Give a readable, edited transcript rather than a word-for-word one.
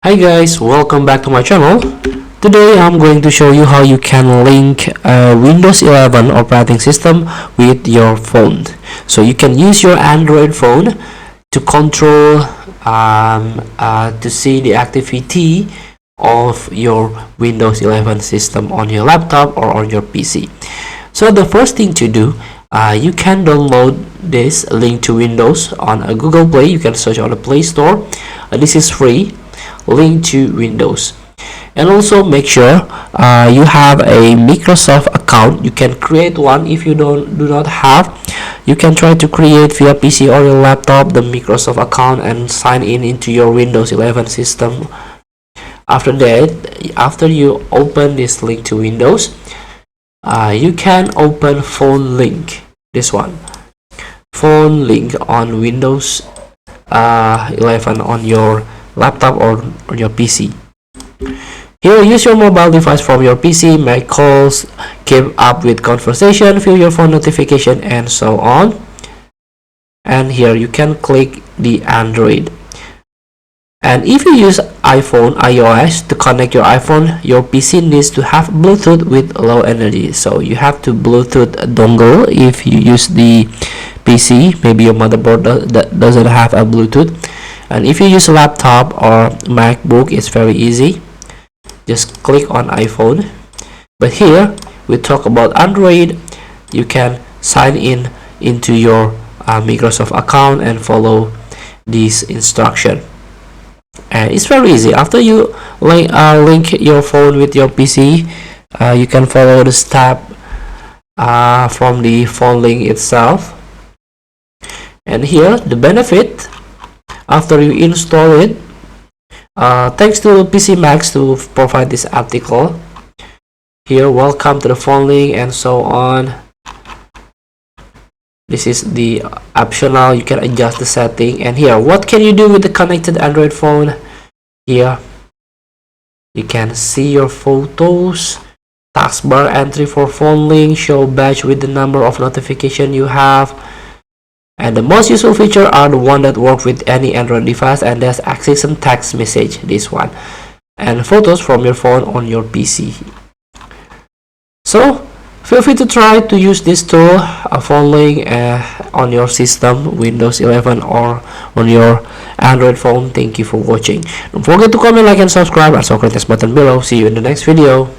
Hi guys, welcome back to my channel. Today I'm going to show you how you can link Windows 11 operating system with your phone. So you can use your Android phone to control to see the activity of your Windows 11 system on your laptop or on your PC. So the first thing to do, you can download this Link to Windows on a Google Play. You can search on the Play Store. This is free. Link to Windows, and also make sure you have a Microsoft account. You can create one. If you do not have, you can try to create via PC or your laptop the Microsoft account and sign in into your Windows 11 system. After that, after you open this Link to Windows, you can open phone link. This one, phone link on Windows 11 on your laptop or on your PC. Here, use your mobile device from your PC, make calls, keep up with conversation, view your phone notification, and so on. And here you can click the Android. And if you use iOS, to connect your iPhone, your PC needs to have Bluetooth with low energy. So you have to Bluetooth dongle if you use the PC. Maybe your motherboard that doesn't have a Bluetooth. And if you use a laptop or MacBook, it's very easy. Just click on iPhone. But here we talk about Android. You can sign in into your Microsoft account and follow this instruction. And it's very easy. After you link your phone with your PC, you can follow the step from the phone link itself. And here the benefit, after you install it, thanks to PC Max to provide this article. Here, welcome to the phone link and so on. This is the optional. You can adjust the setting. And here, what can you do with the connected Android phone? Here you can see your photos, taskbar entry for phone link, show badge with the number of notification you have. And the most useful feature are the one that work with any Android device, and that's access and text message, this one, and photos from your phone on your PC. So feel free to try to use this tool, a phone link, on your system, Windows 11 or on your Android phone. Thank you for watching. Don't forget to comment, like, and subscribe, and also click this button below. See you in the next video.